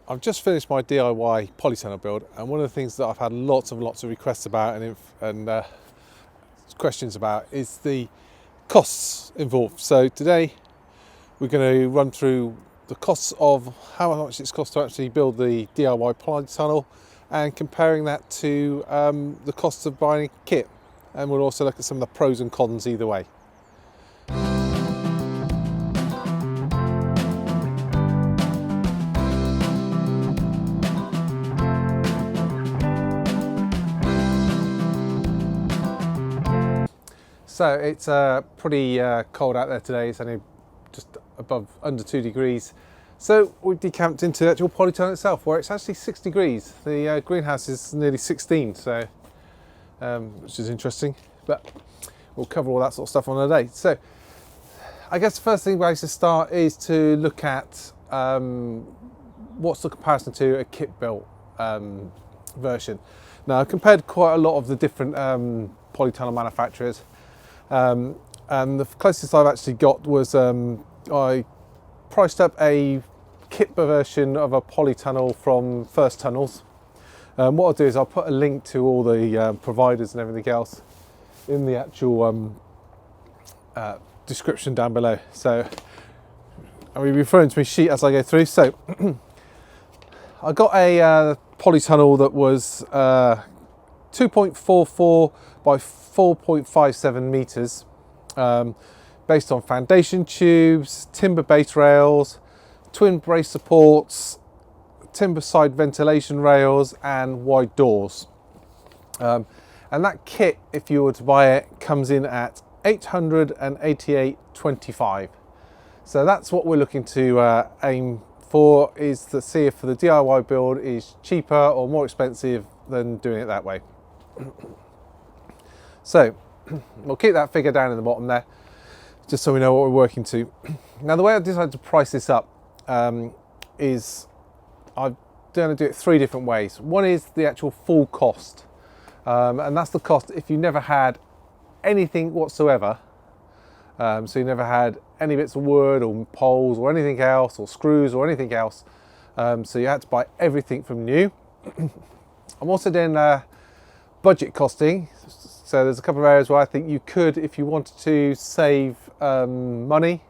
I've just finished my DIY polytunnel build, and one of the things that I've had lots and lots of requests about and questions about is the costs involved. So today we're going to run through the costs of how much it's cost to actually build the DIY polytunnel and comparing that to the costs of buying a kit. And we'll also look at some of the pros and cons either way. So it's pretty cold out there today. It's only just under 2 degrees. So we've decamped into the actual polytunnel itself, where it's actually 6 degrees. The greenhouse is nearly 16, so which is interesting. But we'll cover all that sort of stuff on a day. So I guess the first thing we have to start is to look at what's the comparison to a kit built version. Now I've compared quite a lot of the different polytunnel manufacturers. And the closest I've actually got was I priced up a kit version of a polytunnel from First Tunnels. What I'll do is I'll put a link to all the providers and everything else in the actual description down below. So I'll be referring to my sheet as I go through. So I got a polytunnel that was 2.44 by 4.57 meters, based on foundation tubes, timber base rails, twin brace supports, timber side ventilation rails, and wide doors. And that kit, if you were to buy it, comes in at $888.25. So that's what we're looking to aim for, is to see if the DIY build is cheaper or more expensive than doing it that way. So we'll keep that figure down in the bottom there, just so we know what we're working to. Now the way I decided to price this up is I'm going to do it 3 different ways. One is the actual full cost, and that's the cost if you never had anything whatsoever. So you never had any bits of wood or poles or anything else, or screws or anything else. So you had to buy everything from new. I'm also doing budget costing. So there's a couple of areas where I think you could, if you wanted to save money.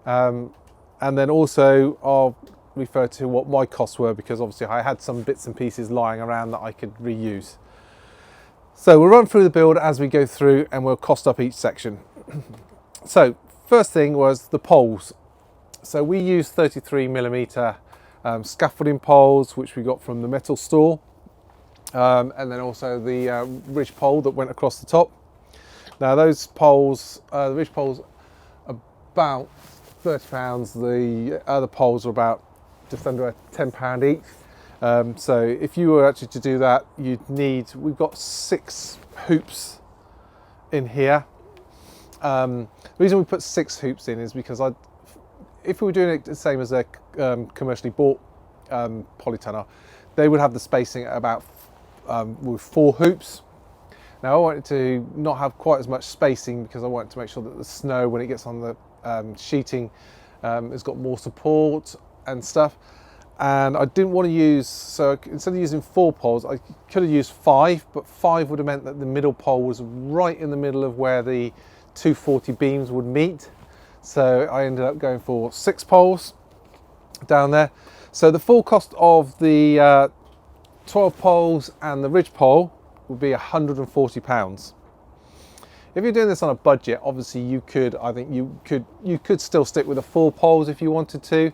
And then also I'll refer to what my costs were, because obviously I had some bits and pieces lying around that I could reuse. So we'll run through the build as we go through, and we'll cost up each section. So first thing was the poles. So we used 33mm scaffolding poles, which we got from the metal store. And then also the ridge pole that went across the top. Now those poles, the ridge poles, about £30. The other poles are about just under £10 each. So if you were actually to do that, we've got 6 hoops in here. The reason we put 6 hoops in is because if we were doing it the same as a commercially bought polytunnel, they would have the spacing at about with 4 hoops. Now I wanted to not have quite as much spacing, because I wanted to make sure that the snow, when it gets on the sheeting, has got more support and stuff. And I didn't want to use, so instead of using 4 poles, I could have used 5, but 5 would have meant that the middle pole was right in the middle of where the 240 beams would meet. So I ended up going for 6 poles down there. So the full cost of the 12 poles and the ridge pole would be £140. If you're doing this on a budget, obviously you could still stick with the 4 poles if you wanted to,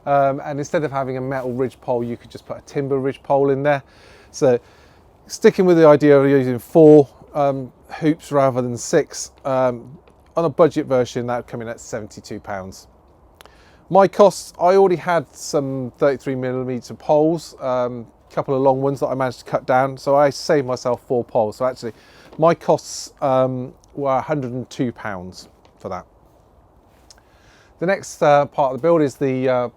and instead of having a metal ridge pole, you could just put a timber ridge pole in there. So sticking with the idea of using 4 hoops rather than 6, on a budget version that would come in at £72. My costs, I already had some 33mm poles, couple of long ones that I managed to cut down, so I saved myself 4 poles. So actually my costs were £102 for that. The next part of the build is the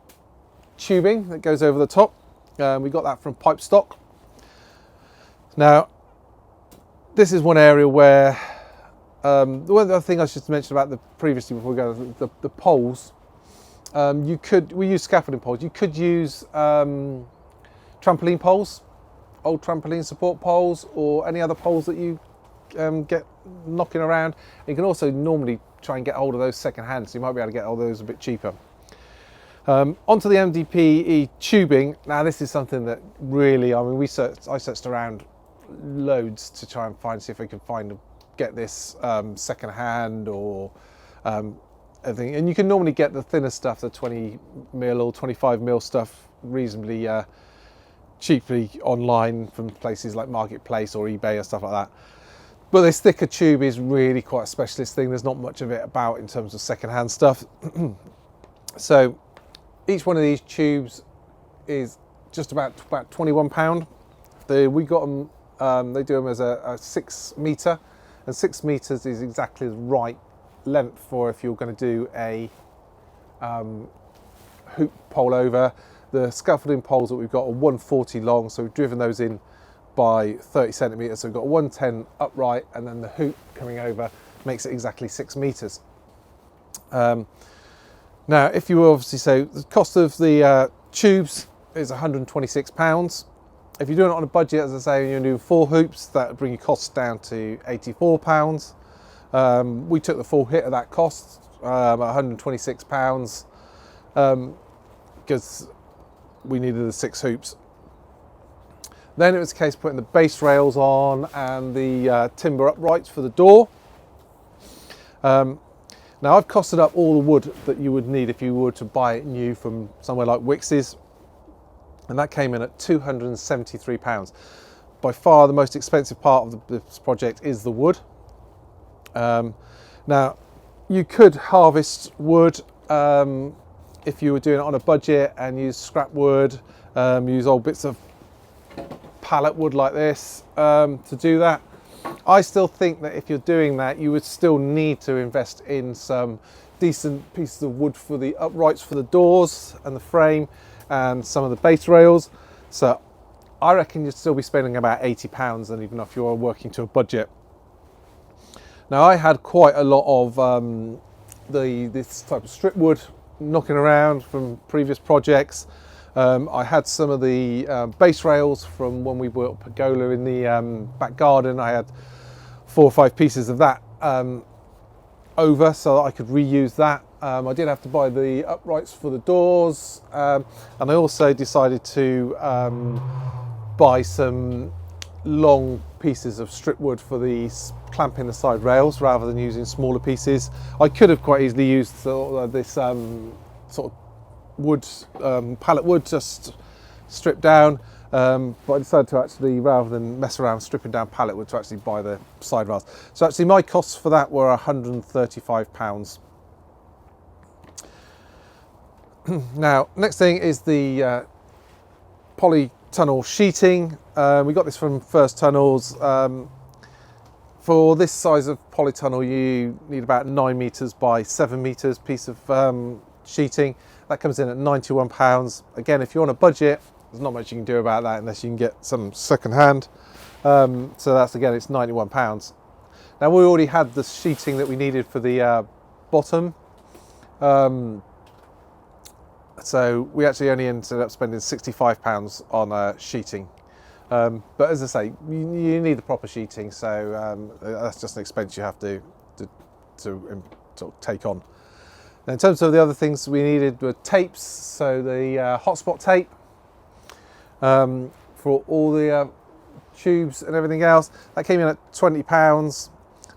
tubing that goes over the top. We got that from pipe stock. Now this is one area where the one other thing I should mention about previously before we go, the poles. we use scaffolding poles. You could use trampoline poles, old trampoline support poles, or any other poles that you get knocking around. You can also normally try and get hold of those second hand, so you might be able to get hold of those a bit cheaper. Onto the MDPE tubing. Now this is something that really, I mean, I searched around loads to try and see if we could get this second hand or everything. And you can normally get the thinner stuff, the 20mm or 25mm stuff, reasonably cheaply online from places like Marketplace or eBay or stuff like that. But this thicker tube is really quite a specialist thing. There's not much of it about in terms of second-hand stuff. So each one of these tubes is just about £21. We got them. They do them as a 6 metre, and 6 metres is exactly the right length for if you're going to do a hoop pole over. The scaffolding poles that we've got are 140 long, so we've driven those in by 30 centimetres. So we've got 110 upright, and then the hoop coming over makes it exactly 6 metres. Now, if you obviously say the cost of the tubes is £126. If you're doing it on a budget, as I say, you're doing 4 hoops, that would bring your costs down to £84. We took the full hit of that cost, £126, because we needed the 6 hoops. Then it was a case of putting the base rails on and the timber uprights for the door. Now I've costed up all the wood that you would need if you were to buy it new from somewhere like Wickes's, and that came in at £273. By far the most expensive part of this project is the wood. Now you could harvest wood if you were doing it on a budget and use scrap wood, use old bits of pallet wood like this to do that. I still think that if you're doing that, you would still need to invest in some decent pieces of wood for the uprights for the doors and the frame and some of the base rails. So I reckon you'd still be spending about £80, and even if you're working to a budget. Now I had quite a lot of this type of strip wood knocking around from previous projects. I had some of the base rails from when we built pergola in the back garden. I had 4 or 5 pieces of that over, so that I could reuse that. I did have to buy the uprights for the doors, and I also decided to buy some long pieces of strip wood for the clamping the side rails rather than using smaller pieces. I could have quite easily used this sort of wood, pallet wood, just stripped down, but I decided to actually, rather than mess around stripping down pallet wood, to actually buy the side rails. So actually my costs for that were £135. Now next thing is the polytunnel sheeting. We got this from First Tunnels. For this size of polytunnel you need about 9 metres by 7 metres piece of sheeting. That comes in at £91. Again, if you're on a budget, there's not much you can do about that unless you can get some second hand. So that's, again, it's £91. Now we already had the sheeting that we needed for the bottom. So we actually only ended up spending £65 on sheeting. But as I say, you need the proper sheeting, so that's just an expense you have to sort of take on. Now, in terms of the other things we needed were tapes, so the hotspot tape for all the tubes and everything else. That came in at £20.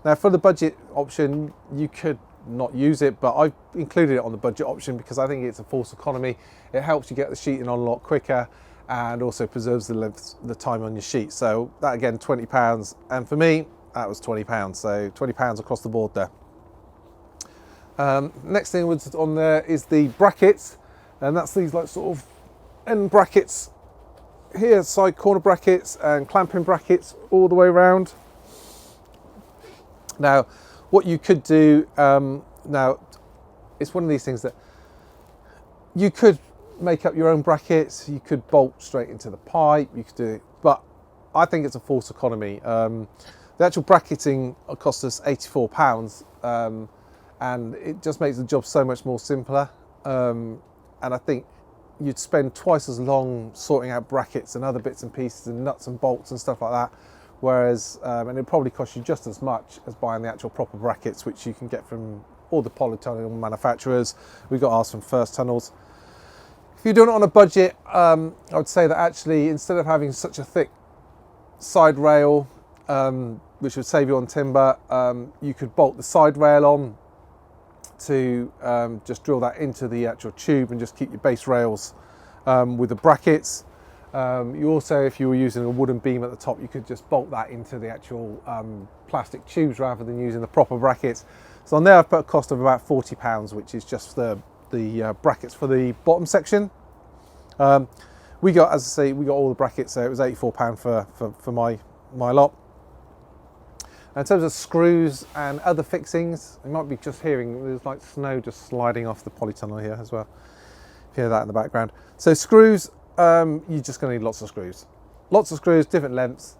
Now for the budget option, you could not use it, but I've included it on the budget option because I think it's a false economy. It helps you get the sheeting on a lot quicker and also preserves the time on your sheet. So that, again, £20, and for me that was £20, so £20 across the board there. Next thing was on there is the brackets, and that's these like sort of end brackets here, side corner brackets and clamping brackets all the way around. Now what you could do, now it's one of these things that you could make up your own brackets, you could bolt straight into the pipe, you could do it, but I think it's a false economy. The actual bracketing cost us £84, and it just makes the job so much more simpler. and I think you'd spend twice as long sorting out brackets and other bits and pieces and nuts and bolts and stuff like that, whereas and it'd probably cost you just as much as buying the actual proper brackets, which you can get from all the polytunnel manufacturers. We've got ours from First Tunnels. If you're doing it on a budget, I would say that actually, instead of having such a thick side rail, which would save you on timber, you could bolt the side rail on to just drill that into the actual tube and just keep your base rails with the brackets. You also, if you were using a wooden beam at the top, you could just bolt that into the actual plastic tubes rather than using the proper brackets. So on there I've put a cost of about £40, which is just the brackets for the bottom section. We got, as I say, we got all the brackets, so it was £84 for my lot. In terms of screws and other fixings, you might be just hearing there's like snow just sliding off the polytunnel here as well. You hear that in the background. So screws, you're just going to need lots of screws. Lots of screws, different lengths,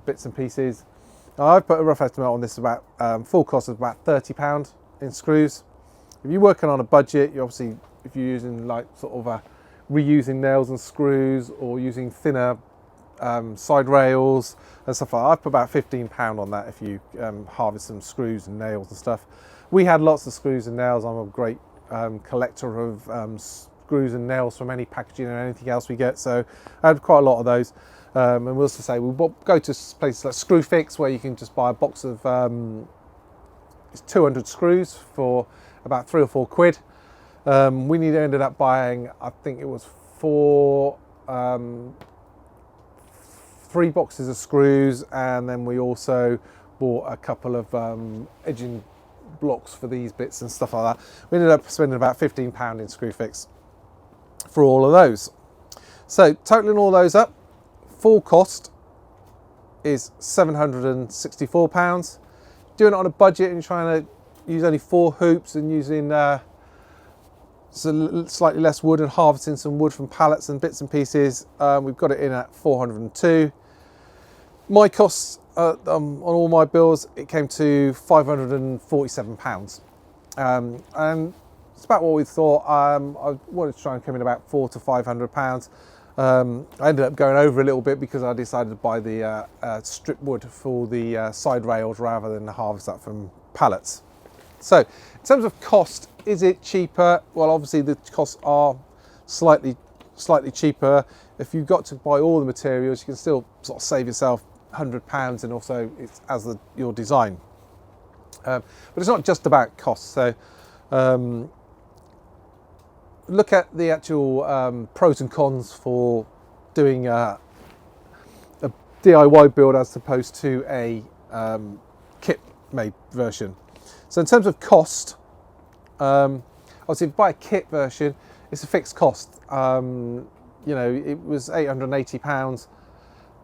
bits and pieces. Now, I've put a rough estimate on this, about full cost of about £30 in screws. If you're working on a budget, you obviously, if you're using like sort of reusing nails and screws or using thinner side rails and stuff like that, I've put about £15 on that if you harvest some screws and nails and stuff. We had lots of screws and nails. I'm a great collector of screws and nails from any packaging and anything else we get, so I had quite a lot of those. And we'll also say we'll go to places like Screw Fix, where you can just buy a box of 200 screws for about £3 or £4. We ended up buying, I think it was 3 boxes of screws, and then we also bought a couple of edging blocks for these bits and stuff like that. We ended up spending about £15 in Screw Fix for all of those. So totaling all those up, full cost is £764. Doing it on a budget and trying to use only 4 hoops and using slightly less wood and harvesting some wood from pallets and bits and pieces, we've got it in at £402. My costs on all my bills, it came to £547, and it's about what we thought. I wanted to try and come in about £400 to £500. I ended up going over a little bit because I decided to buy the strip wood for the side rails rather than harvest that from pallets. So in terms of cost, is it cheaper? Well, obviously the costs are slightly cheaper. If you've got to buy all the materials, you can still sort of save yourself £100, and also it's as your design. But it's not just about cost. So look at the actual pros and cons for doing a DIY build as opposed to a kit-made version. So in terms of cost, obviously if you buy a kit version, it's a fixed cost. You know, it was £880,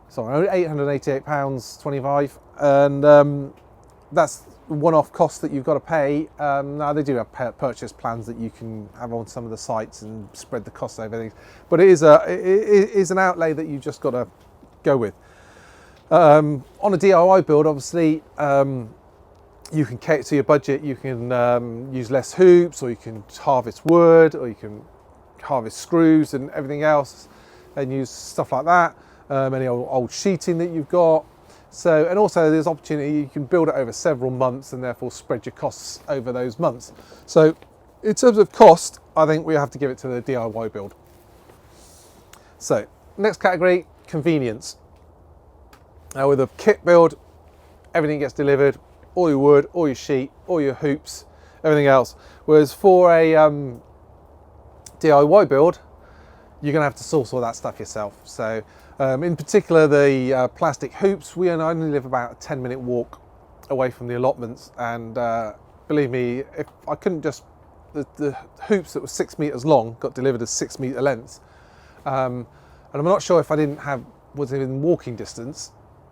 sorry, £888.25, and that's one-off cost that you've got to pay. Now they do have purchase plans that you can have on some of the sites and spread the costs over things, but it is an outlay that you've just got to go with. On a DIY build, obviously, you can cater to your budget. You can use less hoops, or you can harvest wood, or you can harvest screws and everything else, and use stuff like that. Any old sheeting that you've got. So, and also there's opportunity, you can build it over several months and therefore spread your costs over those months. So in terms of cost, I think we have to give it to the DIY build. So next category, convenience. Now with a kit build, everything gets delivered, all your wood, all your sheet, all your hoops, everything else. Whereas for a DIY build, you're going to have to source all that stuff yourself. So in particular, the plastic hoops, we only live about a 10-minute walk away from the allotments, and believe me, if I couldn't just, the hoops that were 6 meters long got delivered as 6 meter lengths, and I'm not sure if I was in walking distance,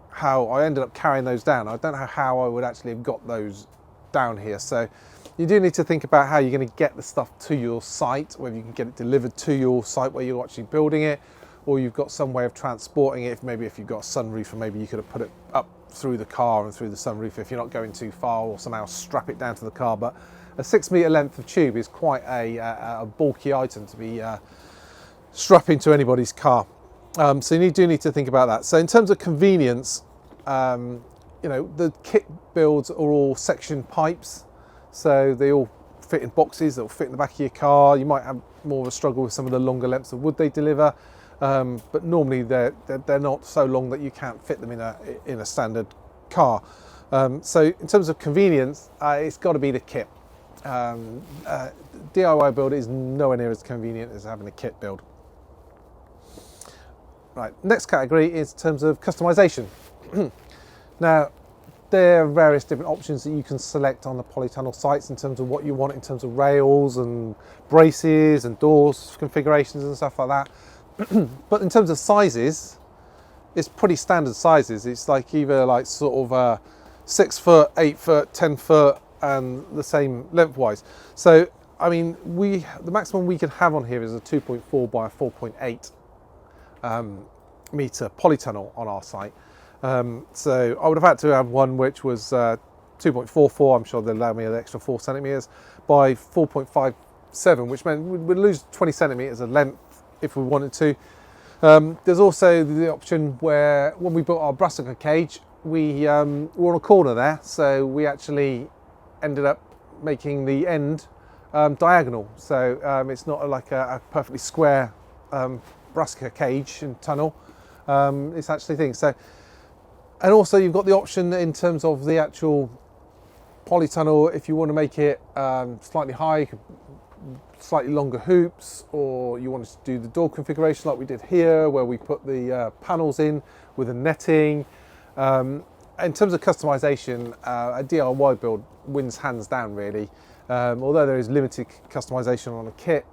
how I ended up carrying those down. I don't know how I would actually have got those down here. So you do need to think about how you're going to get the stuff to your site, whether you can get it delivered to your site where you're actually building it, or you've got some way of transporting it. Maybe if you've got a sunroof, or maybe you could have put it up through the car and through the sunroof if you're not going too far, or somehow strap it down to the car. But a 6 metre length of tube is quite a bulky item to be strapping to anybody's car. So you do need to think about that. So in terms of convenience, the kit builds are all section pipes, so they all fit in boxes, they'll fit in the back of your car. You might have more of a struggle with some of the longer lengths of wood they deliver, but normally they're not so long that you can't fit them in a standard car. So in terms of convenience, it's got to be the kit. DIY build is nowhere near as convenient as having a kit build. Right, next category is in terms of customization. Now, there are various different options that you can select on the Polytunnel sites in terms of what you want in terms of rails and braces and doors configurations and stuff like that. But in terms of sizes, it's pretty standard sizes. It's like either like sort of 6 foot, 8 foot, 10 foot, and the same lengthwise. So, I mean, the maximum we can have on here is a 2.4 by a 4.8 metre polytunnel on our site. So I would have had to have one which was 2.44, I'm sure they'll allow me an extra 4 centimetres, by 4.57, which meant we'd lose 20 centimetres of length if we wanted to. There's also the option where when we built our brassica cage, we were on a corner there, so we actually ended up making the end diagonal. So it's not like a perfectly square brassica cage and tunnel. It's actually things. So, and also you've got the option in terms of the actual polytunnel, if you want to make it slightly high, slightly longer hoops, or you want to do the door configuration like we did here, where we put the panels in with the netting. In terms of customization, a DIY build wins hands down really. Although there is limited customization on a kit,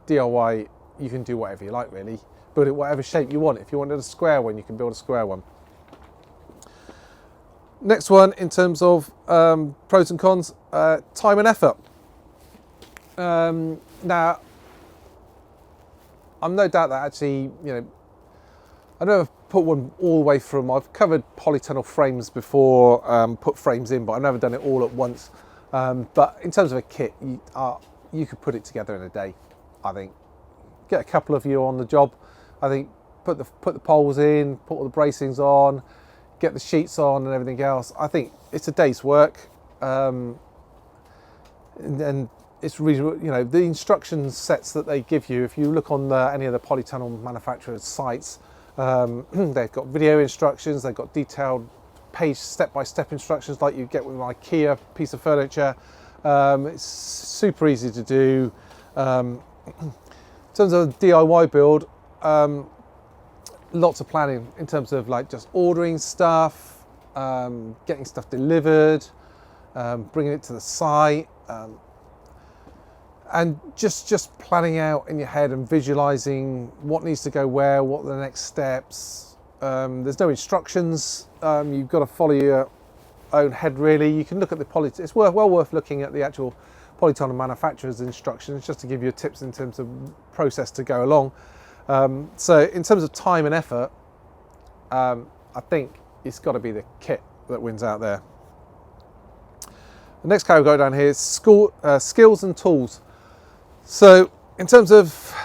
DIY, you can do whatever you like really. Build it whatever shape you want. If you wanted a square one, you can build a square one. Next one, in terms of pros and cons, time and effort. Now, I'm no doubt that actually, I never put one all the way from, I've covered polytunnel frames before, put frames in, but I've never done it all at once. But in terms of a kit, you could put it together in a day, I think. Get a couple of you on the job. I think put the poles in, put all the bracings on, get the sheets on and everything else. I think it's a day's work, and it's really, the instruction sets that they give you. If you look on any of the polytunnel manufacturers' sites, they've got video instructions, they've got detailed page step-by-step instructions like you get with an IKEA piece of furniture. It's super easy to do. In terms of DIY build, lots of planning in terms of like just ordering stuff, getting stuff delivered, bringing it to the site, and just planning out in your head and visualizing what needs to go where, what are the next steps. There's no instructions. You've got to follow your own head really. You can look at the it's well worth looking at the actual polytunnel manufacturer's instructions just to give you tips in terms of process to go along. So in terms of time and effort, I think it's got to be the kit that wins out there. The next category down here is skills and tools. So in terms of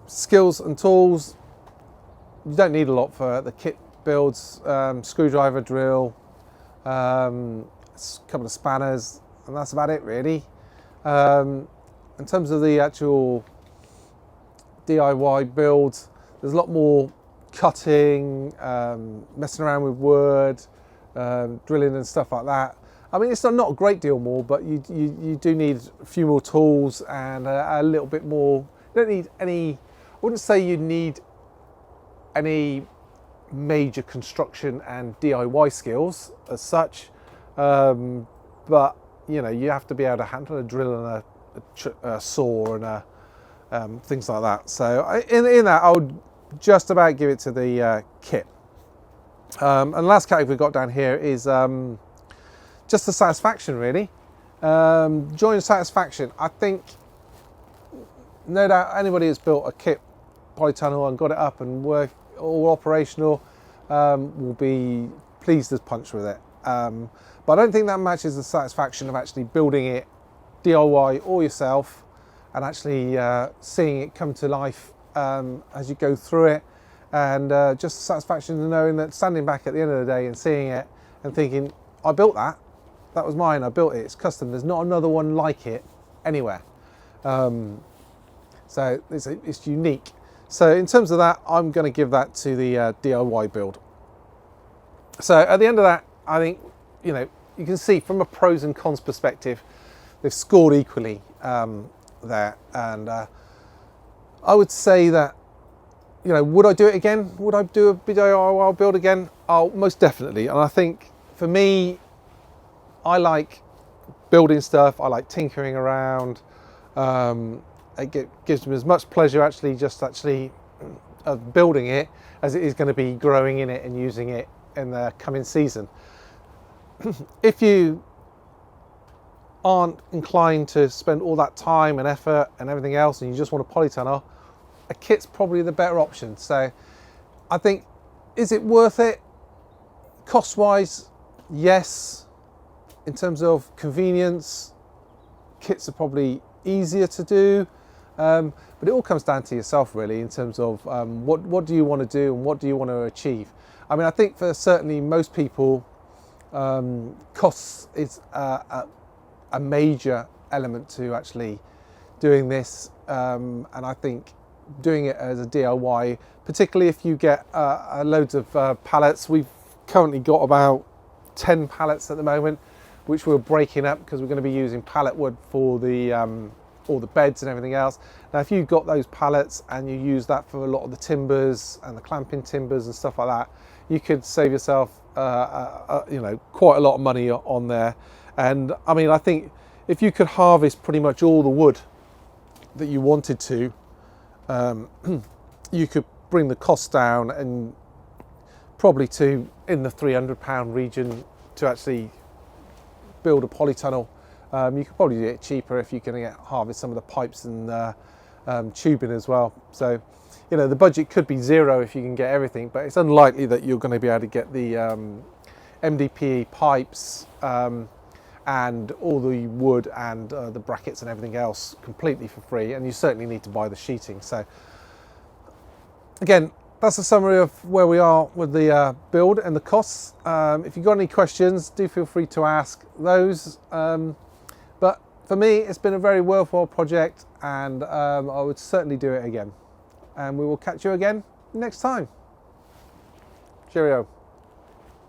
skills and tools, you don't need a lot for the kit builds. Screwdriver, drill, a couple of spanners, and that's about it really. In terms of the actual DIY builds, there's a lot more cutting, messing around with wood, drilling and stuff like that. I mean, it's not a great deal more, but you do need a few more tools and a little bit more. You don't need any, I wouldn't say you need any major construction and DIY skills as such, but you have to be able to handle a drill and a saw and things like that. So in that, I would just about give it to the kit. And the last category we've got down here is just the satisfaction really. Join satisfaction. I think no doubt anybody who's built a kit polytunnel and got it up and work all operational will be pleased as punch with it. But I don't think that matches the satisfaction of actually building it DIY all yourself and actually seeing it come to life as you go through it, and just the satisfaction of knowing that, standing back at the end of the day and seeing it and thinking, I built that, that was mine, I built it, it's custom, there's not another one like it anywhere. So it's unique. So in terms of that, I'm going to give that to the DIY build. So at the end of that, I think, you know, you can see from a pros and cons perspective, they've scored equally there. And I would say that, you know, would I do it again? Would I do a DIY build again? Oh, most definitely. And I think for me, I like building stuff. I like tinkering around. It gives me as much pleasure actually of building it as it is going to be growing in it and using it in the coming season. If you aren't inclined to spend all that time and effort and everything else, and you just want a polytunnel, a kit's probably the better option. So I think, is it worth it? Cost wise, yes. In terms of convenience, kits are probably easier to do, but it all comes down to yourself really, in terms of what do you want to do and what do you want to achieve. I mean, I think for certainly most people, costs is a major element to actually doing this, and I think doing it as a DIY, particularly if you get loads of pallets. We've currently got about 10 pallets at the moment, which we're breaking up because we're going to be using pallet wood for the all the beds and everything else. Now, if you've got those pallets and you use that for a lot of the timbers and the clamping timbers and stuff like that, you could save yourself you know, quite a lot of money on there. And I mean, I think if you could harvest pretty much all the wood that you wanted to, you could bring the cost down and probably to in the £300 region to actually build a polytunnel. You could probably do it cheaper if you can harvest some of the pipes and tubing as well. So, you know, the budget could be zero if you can get everything, but it's unlikely that you're going to be able to get the MDPE pipes and all the wood and the brackets and everything else completely for free, and you certainly need to buy the sheeting. So again, that's a summary of where we are with the build and the costs. If you've got any questions, do feel free to ask those. But for me, it's been a very worthwhile project, and I would certainly do it again. And we will catch you again next time. Cheerio.